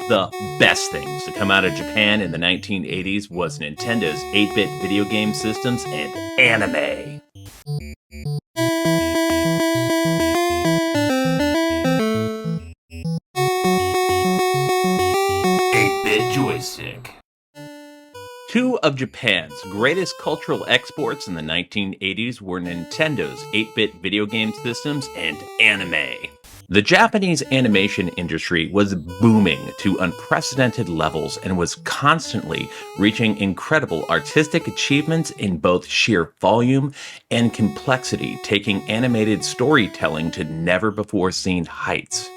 the best things to come out of Japan in the 1980s was Nintendo's 8-bit video game systems and anime. 8-bit joystick. Two of Japan's greatest cultural exports in the 1980s were Nintendo's 8-bit video game systems and anime. The Japanese animation industry was booming to unprecedented levels and was constantly reaching incredible artistic achievements in both sheer volume and complexity, taking animated storytelling to never-before-seen heights.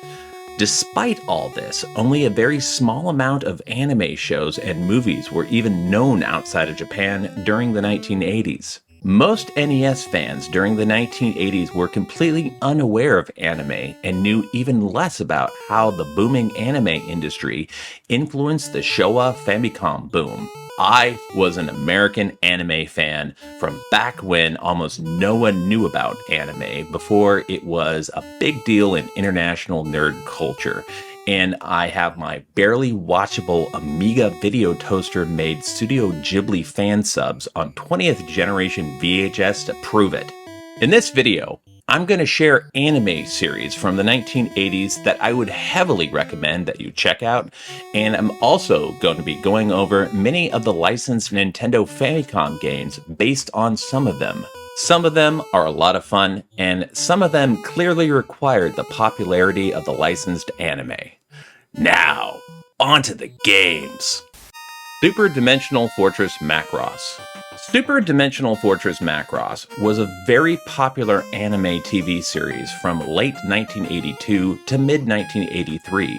Despite all this, only a very small amount of anime shows and movies were even known outside of Japan during the 1980s. Most NES fans during the 1980s were completely unaware of anime and knew even less about how the booming anime industry influenced the Showa Famicom boom. I was an American anime fan from back when almost no one knew about anime, before it was a big deal in international nerd culture. And I have my barely watchable Amiga video toaster made Studio Ghibli fan subs on 20th generation VHS to prove it. In this video, I'm going to share anime series from the 1980s that I would heavily recommend that you check out, and I'm also going to be going over many of the licensed Nintendo Famicom games based on some of them. Some of them are a lot of fun, and some of them clearly required the popularity of the licensed anime. Now, onto the games. Super Dimensional Fortress Macross. Super Dimensional Fortress Macross was a very popular anime TV series from late 1982 to mid-1983.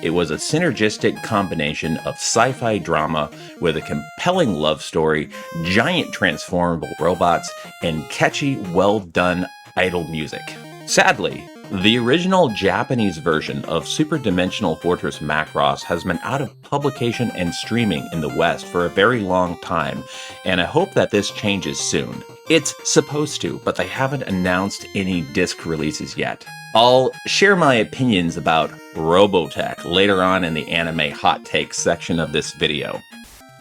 It was a synergistic combination of sci-fi drama with a compelling love story, giant transformable robots, and catchy, well-done idle music. Sadly, the original Japanese version of Super Dimensional Fortress Macross has been out of publication and streaming in the West for a very long time, and I hope that this changes soon. It's supposed to, but they haven't announced any disc releases yet. I'll share my opinions about Robotech later on in the anime hot takes section of this video.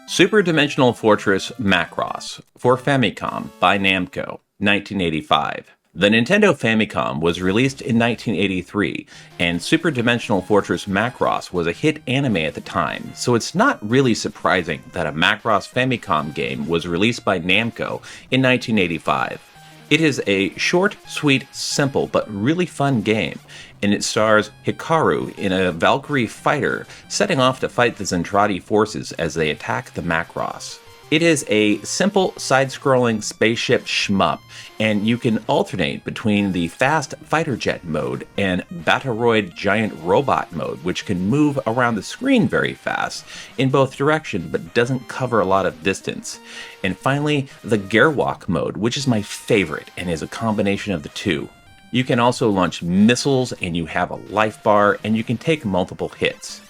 Super Dimensional Fortress Macross for Famicom by Namco, 1985. The Nintendo Famicom was released in 1983, and Super Dimensional Fortress Macross was a hit anime at the time, so it's not really surprising that a Macross Famicom game was released by Namco in 1985. It is a short, sweet, simple, but really fun game, and it stars Hikaru in a Valkyrie fighter setting off to fight the Zentradi forces as they attack the Macross. It is a simple side-scrolling spaceship shmup, and you can alternate between the fast fighter jet mode and Batoroid giant robot mode, which can move around the screen very fast in both directions but doesn't cover a lot of distance. And finally, the Gearwalk mode, which is my favorite and is a combination of the two. You can also launch missiles, and you have a life bar, and you can take multiple hits.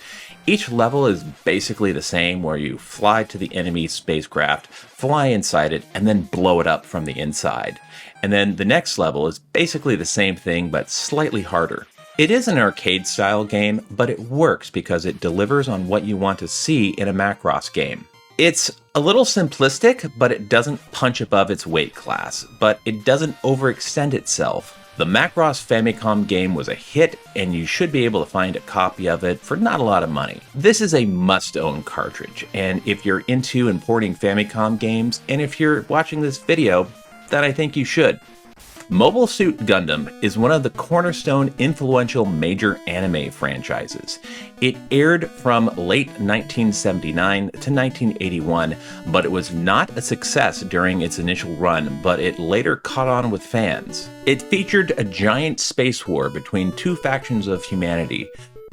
Each level is basically the same, where you fly to the enemy spacecraft, fly inside it, and then blow it up from the inside. And then the next level is basically the same thing, but slightly harder. It is an arcade-style game, but it works because it delivers on what you want to see in a Macross game. It's a little simplistic, but it doesn't punch above its weight class, but it doesn't overextend itself. The Macross Famicom game was a hit, and you should be able to find a copy of it for not a lot of money. This is a must-own cartridge, and if you're into importing Famicom games, and if you're watching this video, then I think you should. Mobile Suit Gundam is one of the cornerstone influential major anime franchises. It aired from late 1979 to 1981, but it was not a success during its initial run, but it later caught on with fans. It featured a giant space war between two factions of humanity,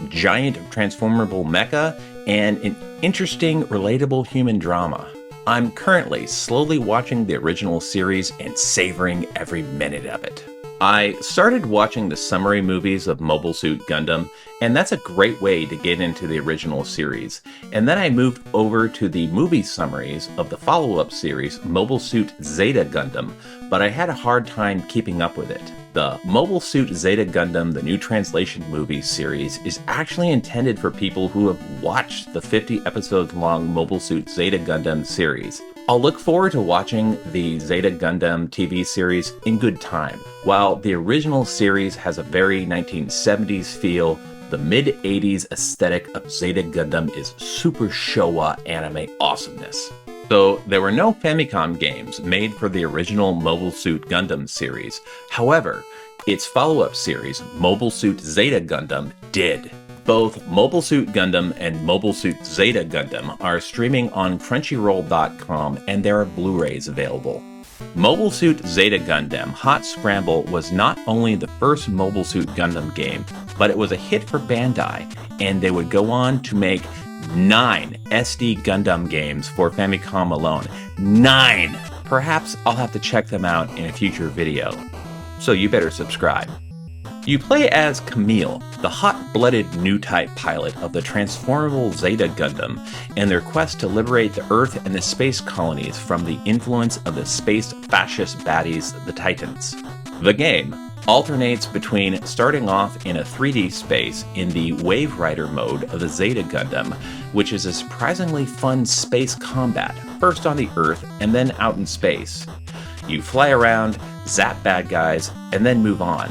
giant transformable mecha, and an interesting, relatable human drama. I'm currently slowly watching the original series and savoring every minute of it. I started watching the summary movies of Mobile Suit Gundam, and that's a great way to get into the original series. And then I moved over to the movie summaries of the follow-up series, Mobile Suit Zeta Gundam, but I had a hard time keeping up with it. The Mobile Suit Zeta Gundam, the new translation movie series, is actually intended for people who have watched the 50 episodes long Mobile Suit Zeta Gundam series. I'll look forward to watching the Zeta Gundam TV series in good time. While the original series has a very 1970s feel, the mid-80s aesthetic of Zeta Gundam is super Showa anime awesomeness. So there were no Famicom games made for the original Mobile Suit Gundam series. However, its follow-up series, Mobile Suit Zeta Gundam, did. Both Mobile Suit Gundam and Mobile Suit Zeta Gundam are streaming on Crunchyroll.com, and there are Blu-rays available. Mobile Suit Zeta Gundam Hot Scramble was not only the first Mobile Suit Gundam game, but it was a hit for Bandai, and they would go on to make 9 SD Gundam games for Famicom alone. 9! Perhaps I'll have to check them out in a future video. So you better subscribe. You play as Camille, the hot-blooded new-type pilot of the transformable Zeta Gundam, and their quest to liberate the Earth and the space colonies from the influence of the space fascist baddies, the Titans. The game alternates between starting off in a 3D space in the Wave Rider mode of the Zeta Gundam, which is a surprisingly fun space combat, first on the Earth and then out in space. You fly around, zap bad guys, and then move on.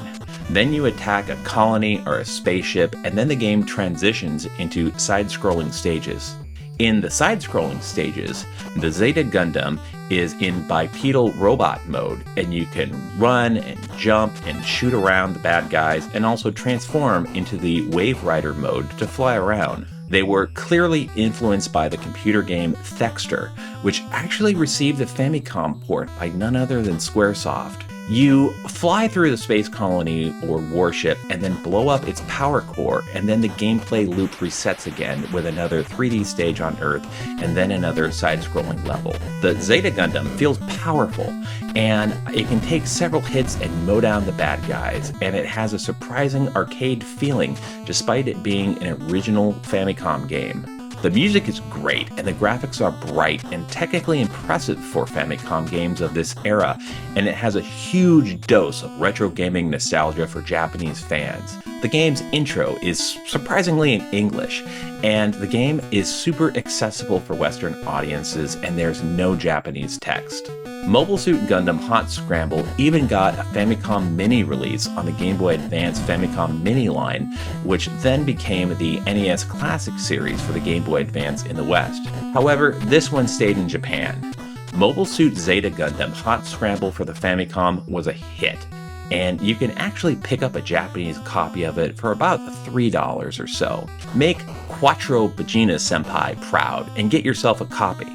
Then you attack a colony or a spaceship, and then the game transitions into side-scrolling stages. In the side-scrolling stages, the Zeta Gundam is in bipedal robot mode, and you can run and jump and shoot around the bad guys, and also transform into the Wave Rider mode to fly around. They were clearly influenced by the computer game Thexter, which actually received a Famicom port by none other than Squaresoft. You fly through the space colony or warship and then blow up its power core, and then the gameplay loop resets again with another 3D stage on Earth and then another side-scrolling level. The Zeta Gundam feels powerful, and it can take several hits and mow down the bad guys, and it has a surprising arcade feeling despite it being an original Famicom game. The music is great, and the graphics are bright and technically impressive for Famicom games of this era, and it has a huge dose of retro gaming nostalgia for Japanese fans. The game's intro is surprisingly in English, and the game is super accessible for Western audiences, and there's no Japanese text. Mobile Suit Gundam Hot Scramble even got a Famicom Mini release on the Game Boy Advance Famicom Mini line, which then became the NES Classic series for the Game Boy Advance in the West. However, this one stayed in Japan. Mobile Suit Zeta Gundam Hot Scramble for the Famicom was a hit, and you can actually pick up a Japanese copy of it for about $3 or so. Make Quattro Vagina Senpai proud and get yourself a copy.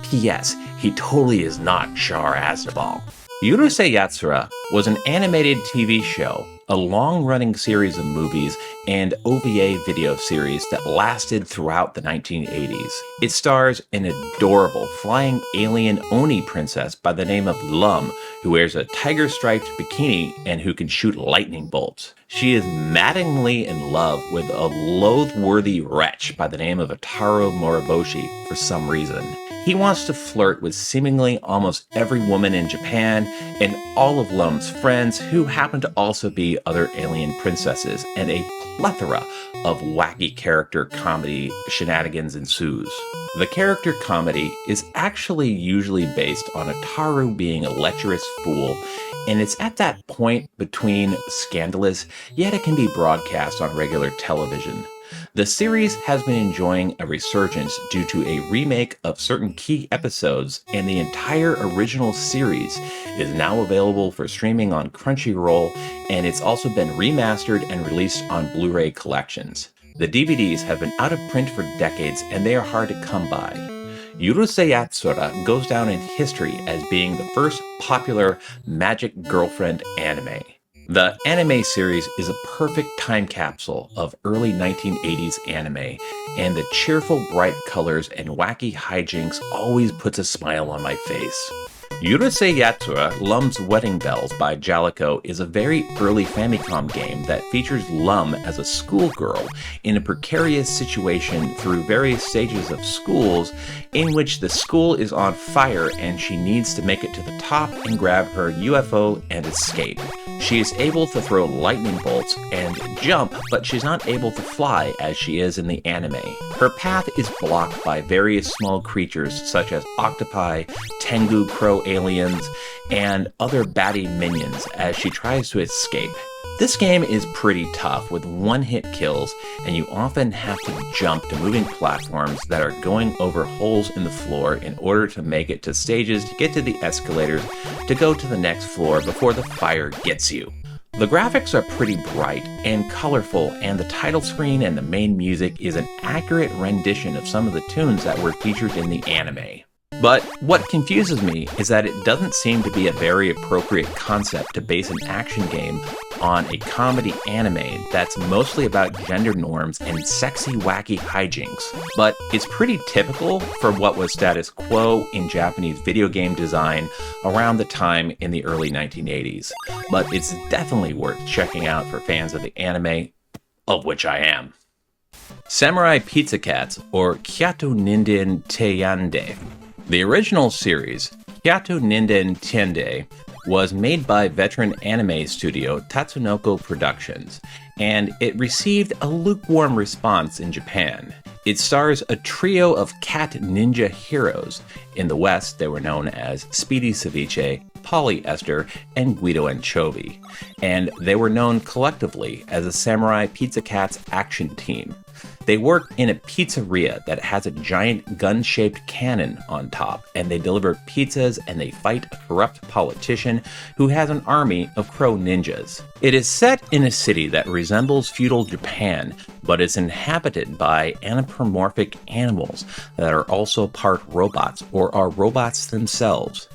P.S. He totally is not Char Aznavour. Urusei Yatsura was an animated TV show, a long-running series of movies, and OVA video series that lasted throughout the 1980s. It stars an adorable flying alien Oni princess by the name of Lum, who wears a tiger-striped bikini and who can shoot lightning bolts. She is maddeningly in love with a loath-worthy wretch by the name of Ataro Moriboshi for some reason. He wants to flirt with seemingly almost every woman in Japan and all of Lum's friends, who happen to also be other alien princesses, and a plethora of wacky character comedy shenanigans ensues. The character comedy is actually usually based on Ataru being a lecherous fool, and it's at that point between scandalous, yet it can be broadcast on regular television. The series has been enjoying a resurgence due to a remake of certain key episodes, and the entire original series is now available for streaming on Crunchyroll, and it's also been remastered and released on Blu-ray collections. The DVDs have been out of print for decades, and they are hard to come by. Urusei Yatsura goes down in history as being the first popular magic girlfriend anime. The anime series is a perfect time capsule of early 1980s anime, and the cheerful bright colors and wacky hijinks always puts a smile on my face. Urusei Yatsura, Lum's Wedding Bells by Jalico is a very early Famicom game that features Lum as a schoolgirl in a precarious situation through various stages of schools in which the school is on fire and she needs to make it to the top and grab her UFO and escape. She is able to throw lightning bolts and jump, but she's not able to fly as she is in the anime. Her path is blocked by various small creatures such as octopi, tengu crow aliens, and other batty minions as she tries to escape. This game is pretty tough with one-hit kills, and you often have to jump to moving platforms that are going over holes in the floor in order to make it to stages to get to the escalators to go to the next floor before the fire gets you. The graphics are pretty bright and colorful, and the title screen and the main music is an accurate rendition of some of the tunes that were featured in the anime. But what confuses me is that it doesn't seem to be a very appropriate concept to base an action game on a comedy anime that's mostly about gender norms and sexy, wacky hijinks. But it's pretty typical for what was status quo in Japanese video game design around the time in the early 1980s. But it's definitely worth checking out for fans of the anime, of which I am. Samurai Pizza Cats, or Kyatto Ninden Teyandee. The original series, Kyatto Ninden Teyandee, was made by veteran anime studio Tatsunoko Productions, and it received a lukewarm response in Japan. It stars a trio of cat ninja heroes. In the West, they were known as Speedy Ceviche, Polyester, and Guido Anchovy, and they were known collectively as the Samurai Pizza Cats action team. They work in a pizzeria that has a giant gun-shaped cannon on top, and they deliver pizzas and they fight a corrupt politician who has an army of crow ninjas. It is set in a city that resembles feudal Japan, but is inhabited by anthropomorphic animals that are also part robots or are robots themselves.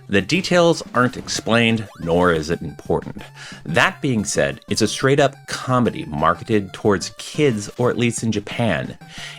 The details aren't explained, nor is it important. That being said, it's a straight-up comedy marketed towards kids, or at least in Japan.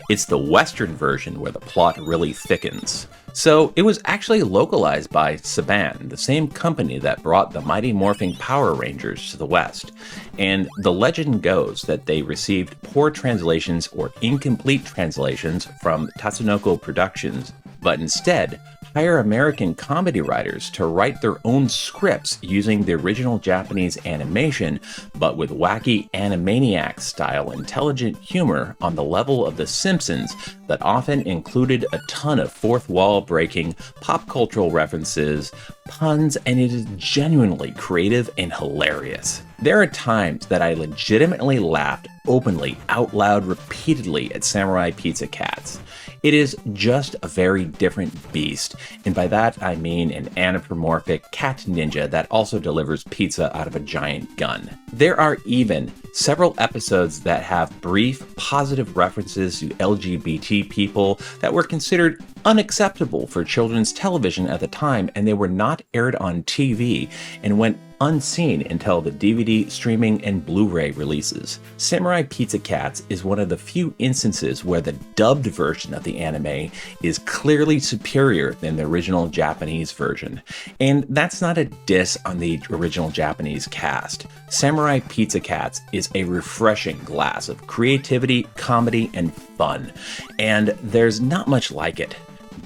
It's the Western version where the plot really thickens. So it was actually localized by Saban, the same company that brought the Mighty Morphing Power Rangers to the West. And the legend goes that they received poor translations or incomplete translations from Tatsunoko Productions, but instead hire American comedy writers to write their own scripts using the original Japanese animation, but with wacky Animaniacs-style intelligent humor on the level of The Simpsons that often included a ton of fourth-wall-breaking pop cultural references, puns, and it is genuinely creative and hilarious. There are times that I legitimately laughed openly, out loud, repeatedly at Samurai Pizza Cats. It is just a very different beast, and by that I mean an anthropomorphic cat ninja that also delivers pizza out of a giant gun. There are even several episodes that have brief, positive references to LGBT people that were considered unacceptable for children's television at the time, and they were not aired on TV and went unseen until the DVD, streaming, and Blu-ray releases. Samurai Pizza Cats is one of the few instances where the dubbed version of the anime is clearly superior than the original Japanese version. And that's not a diss on the original Japanese cast. Samurai Pizza Cats is a refreshing glass of creativity, comedy, and fun. And there's not much like it.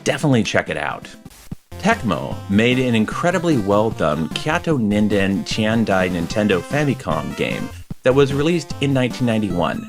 Definitely check it out. Tecmo made an incredibly well-done Kyatto Ninden Teyandee Nintendo Famicom game that was released in 1991.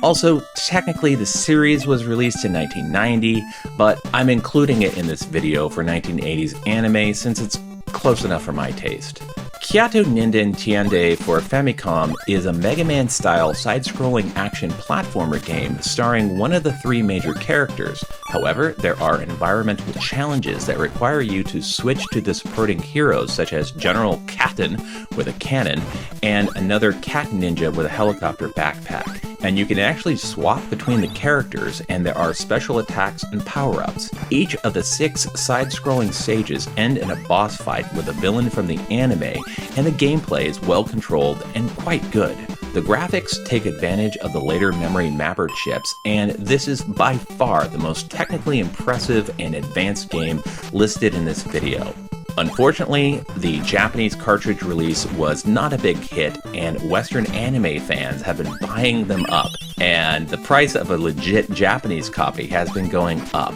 Also, technically the series was released in 1990, but I'm including it in this video for 1980s anime since it's close enough for my taste. Kyatto Ninden Teyandee for Famicom is a Mega Man-style side-scrolling action platformer game starring one of the three major characters. However, there are environmental challenges that require you to switch to the supporting heroes such as General Captain with a cannon and another cat ninja with a helicopter backpack. And you can actually swap between the characters, and there are special attacks and power-ups. Each of the 6 side-scrolling stages end in a boss fight with a villain from the anime, and the gameplay is well-controlled and quite good. The graphics take advantage of the later memory mapper chips, and this is by far the most technically impressive and advanced game listed in this video. Unfortunately, the Japanese cartridge release was not a big hit, and Western anime fans have been buying them up, and the price of a legit Japanese copy has been going up.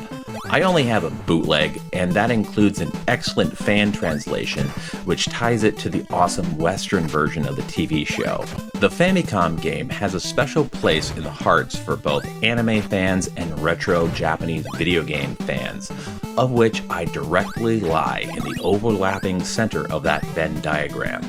I only have a bootleg, and that includes an excellent fan translation, which ties it to the awesome Western version of the TV show. The Famicom game has a special place in the hearts for both anime fans and retro Japanese video game fans, of which I directly lie in the overlapping center of that Venn diagram.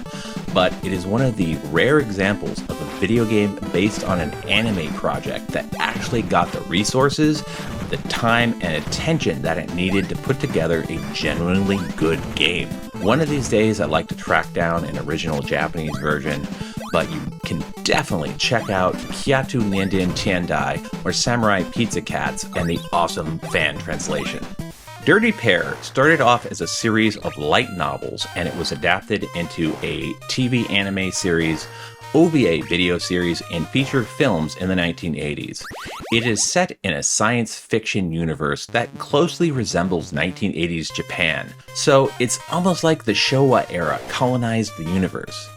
But it is one of the rare examples of a video game based on an anime project that actually got the resources, the time, and attention that it needed to put together a genuinely good game. One of these days I'd like to track down an original Japanese version, but you can definitely check out Kyatto, Ninden, Teyandee, or Samurai Pizza Cats and the awesome fan translation. Dirty Pair started off as a series of light novels, and it was adapted into a TV anime series, OVA video series, and feature films in the 1980s. It is set in a science fiction universe that closely resembles 1980s Japan, so it's almost like the Showa era colonized the universe.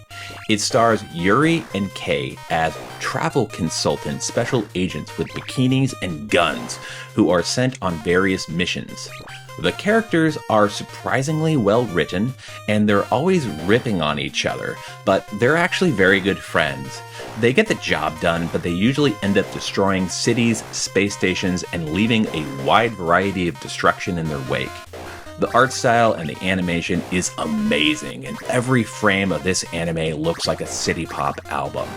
It stars Yuri and Kei as travel consultant special agents with bikinis and guns who are sent on various missions. The characters are surprisingly well written, and they're always ripping on each other, but they're actually very good friends. They get the job done, but they usually end up destroying cities, space stations, and leaving a wide variety of destruction in their wake. The art style and the animation is amazing, and every frame of this anime looks like a city pop album.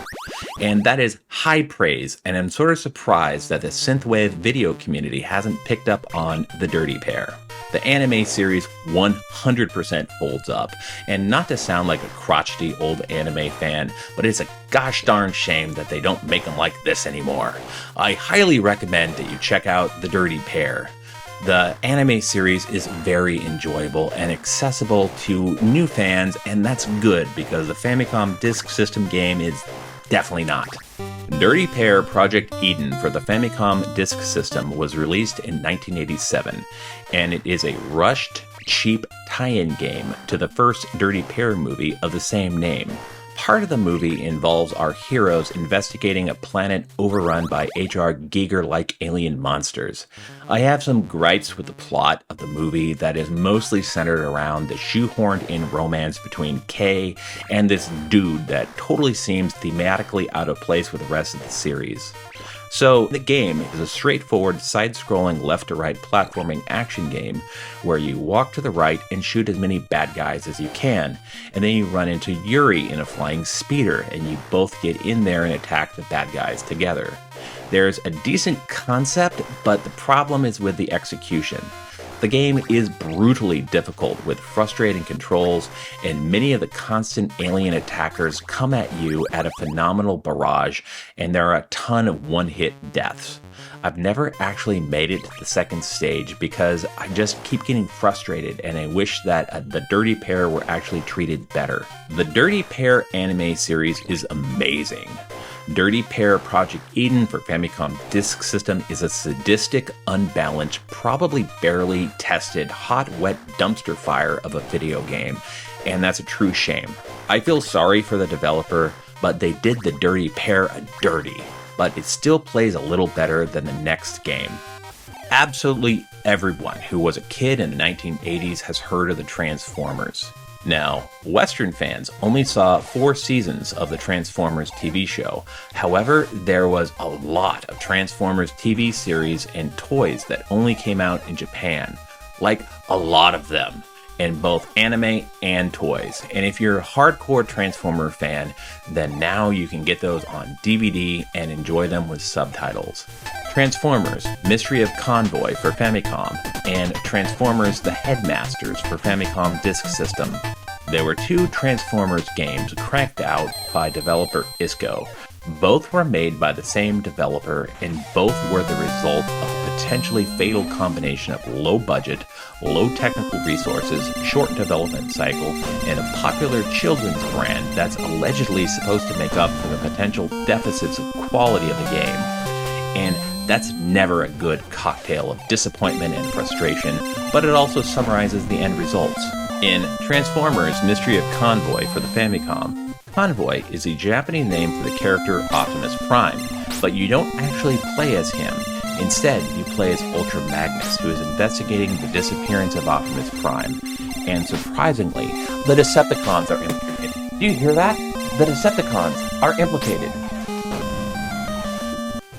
And that is high praise, and I'm sort of surprised that the synthwave video community hasn't picked up on the Dirty Pair. The anime series 100% holds up, and not to sound like a crotchety old anime fan, but it's a gosh darn shame that they don't make them like this anymore. I highly recommend that you check out the Dirty Pair. The anime series is very enjoyable and accessible to new fans, and that's good because the Famicom Disk System game is definitely not. Dirty Pair Project Eden for the Famicom Disk System was released in 1987, and it is a rushed, cheap tie-in game to the first Dirty Pair movie of the same name. Part of the movie involves our heroes investigating a planet overrun by H.R. Giger-like alien monsters. I have some gripes with the plot of the movie that is mostly centered around the shoehorned-in romance between Kei and this dude that totally seems thematically out of place with the rest of the series. So, the game is a straightforward side-scrolling left-to-right platforming action game where you walk to the right and shoot as many bad guys as you can, and then you run into Yuri in a flying speeder and you both get in there and attack the bad guys together. There's a decent concept, but the problem is with the execution. The game is brutally difficult with frustrating controls, and many of the constant alien attackers come at you at a phenomenal barrage, and there are a ton of one-hit deaths. I've never actually made it to the second stage because I just keep getting frustrated, and I wish that the Dirty Pair were actually treated better. The Dirty Pair anime series is amazing. Dirty Pair Project Eden for Famicom Disk System is a sadistic, unbalanced, probably barely tested, hot, wet dumpster fire of a video game, and that's a true shame. I feel sorry for the developer, but they did the Dirty Pair a dirty, but it still plays a little better than the next game. Absolutely everyone who was a kid in the 1980s has heard of the Transformers. Now, Western fans only saw 4 seasons of the Transformers TV show. However, there was a lot of Transformers TV series and toys that only came out in Japan. Like, a lot of them. In both anime and toys. And if you're a hardcore Transformer fan, then now you can get those on DVD and enjoy them with subtitles. Transformers Mystery of Convoy for Famicom, and Transformers The Headmasters for Famicom Disk System. There were 2 Transformers games cranked out by developer ISCO. Both were made by the same developer, and both were the result of a potentially fatal combination of low budget, low technical resources, short development cycle, and a popular children's brand that's allegedly supposed to make up for the potential deficits of quality of the game. And that's never a good cocktail of disappointment and frustration, but it also summarizes the end results. In Transformers Mystery of Convoy for the Famicom, Convoy is a Japanese name for the character Optimus Prime, but you don't actually play as him. Instead, you play as Ultra Magnus, who is investigating the disappearance of Optimus Prime. And surprisingly, the Decepticons are implicated. Do you hear that? The Decepticons are implicated.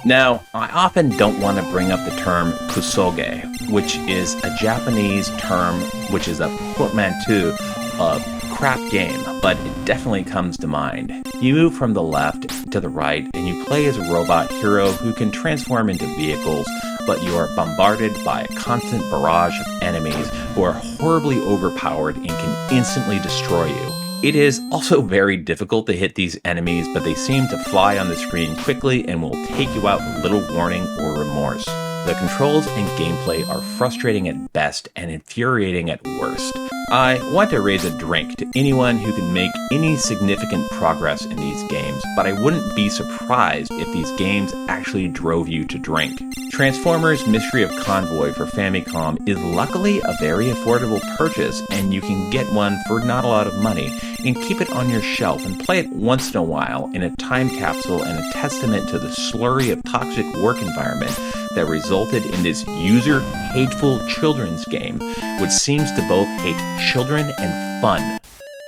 Now, I often don't want to bring up the term kusoge, which is a Japanese term which is a portmanteau of crap game, but it definitely comes to mind. You move from the left to the right, and you play as a robot hero who can transform into vehicles, but you are bombarded by a constant barrage of enemies who are horribly overpowered and can instantly destroy you. It is also very difficult to hit these enemies, but they seem to fly on the screen quickly and will take you out with little warning or remorse. The controls and gameplay are frustrating at best and infuriating at worst. I want to raise a drink to anyone who can make any significant progress in these games, but I wouldn't be surprised if these games actually drove you to drink. Transformers Mystery of Convoy for Famicom is luckily a very affordable purchase, and you can get one for not a lot of money and keep it on your shelf and play it once in a while in a time capsule and a testament to the slurry of toxic work environment that resulted in this user-hateful children's game, which seems to both hate children and fun.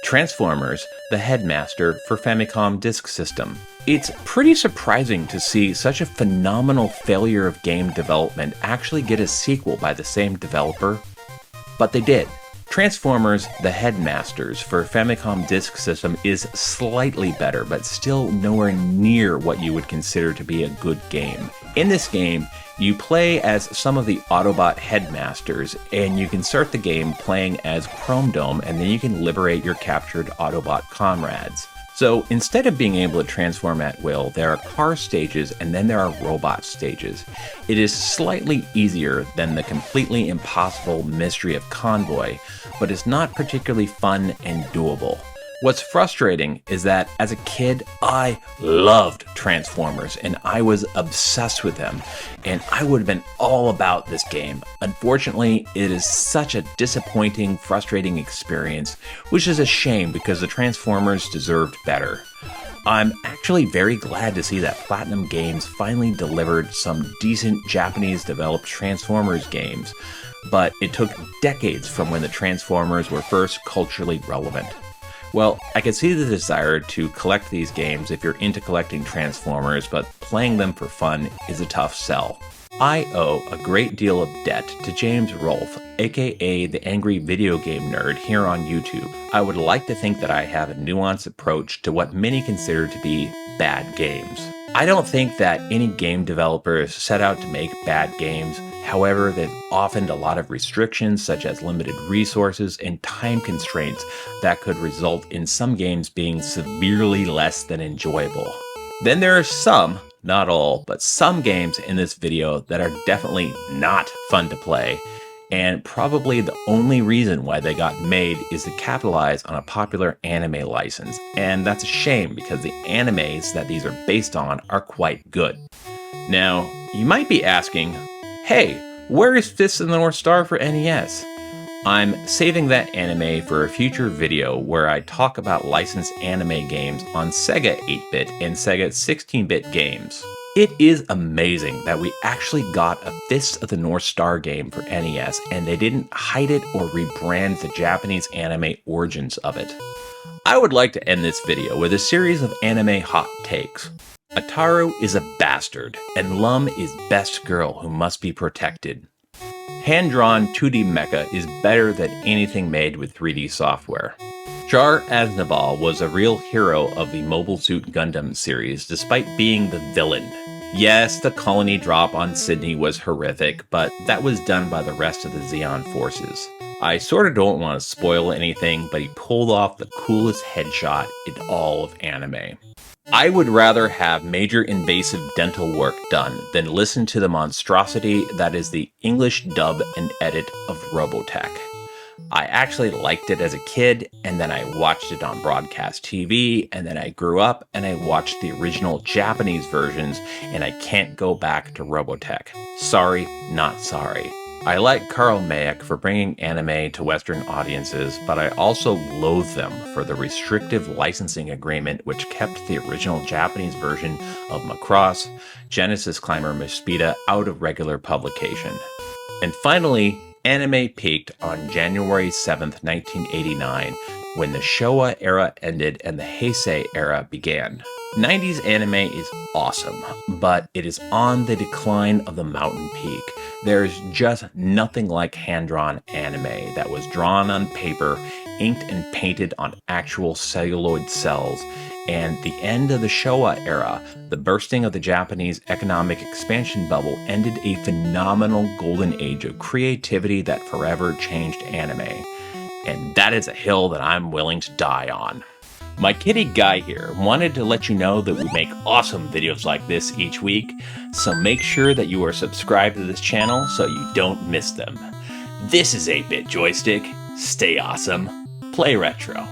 Transformers, the Headmaster for Famicom Disk System. It's pretty surprising to see such a phenomenal failure of game development actually get a sequel by the same developer, but they did. Transformers, the Headmasters for Famicom Disk System is slightly better, but still nowhere near what you would consider to be a good game. In this game, you play as some of the Autobot Headmasters, and you can start the game playing as Chrome Dome, and then you can liberate your captured Autobot comrades. So instead of being able to transform at will, there are car stages and then there are robot stages. It is slightly easier than the completely impossible Mystery of Convoy, but it's not particularly fun and doable. What's frustrating is that as a kid, I loved Transformers and I was obsessed with them, and I would have been all about this game. Unfortunately, it is such a disappointing, frustrating experience, which is a shame because the Transformers deserved better. I'm actually very glad to see that Platinum Games finally delivered some decent Japanese-developed Transformers games, but it took decades from when the Transformers were first culturally relevant. Well, I can see the desire to collect these games if you're into collecting Transformers, but playing them for fun is a tough sell. I owe a great deal of debt to James Rolfe, aka the Angry Video Game Nerd, here on YouTube. I would like to think that I have a nuanced approach to what many consider to be bad games. I don't think that any game developers set out to make bad games. However, there's often a lot of restrictions such as limited resources and time constraints that could result in some games being severely less than enjoyable. Then there are some, not all, but some games in this video that are definitely not fun to play, and probably the only reason why they got made is to capitalize on a popular anime license, and that's a shame because the animes that these are based on are quite good. Now, you might be asking, hey, where is Fist of the North Star for NES? I'm saving that anime for a future video where I talk about licensed anime games on Sega 8-bit and Sega 16-bit games. It is amazing that we actually got a Fist of the North Star game for NES and they didn't hide it or rebrand the Japanese anime origins of it. I would like to end this video with a series of anime hot takes. Ataru is a bastard, and Lum is best girl who must be protected. Hand-drawn 2D mecha is better than anything made with 3D software. Char Aznavour was a real hero of the Mobile Suit Gundam series, despite being the villain. Yes, the colony drop on Sydney was horrific, but that was done by the rest of the Zeon forces. I sorta don't want to spoil anything, but he pulled off the coolest headshot in all of anime. I would rather have major invasive dental work done than listen to the monstrosity that is the English dub and edit of Robotech. I actually liked it as a kid, and then I watched it on broadcast TV, and then I grew up and I watched the original Japanese versions, and I can't go back to Robotech. Sorry, not sorry. I like Carl Mayak for bringing anime to Western audiences, but I also loathe them for the restrictive licensing agreement which kept the original Japanese version of Macross, Genesis Climber Mespida out of regular publication. And finally, anime peaked on January 7th, 1989, when the Showa era ended and the Heisei era began. 90s anime is awesome, but it is on the decline of the mountain peak. There's just nothing like hand-drawn anime that was drawn on paper, inked and painted on actual celluloid cells, and the end of the Showa era, the bursting of the Japanese economic expansion bubble, ended a phenomenal golden age of creativity that forever changed anime. And that is a hill that I'm willing to die on. My kitty Guy here wanted to let you know that we make awesome videos like this each week, so make sure that you are subscribed to this channel so you don't miss them. This is 8-Bit Joystick. Stay awesome. Play retro.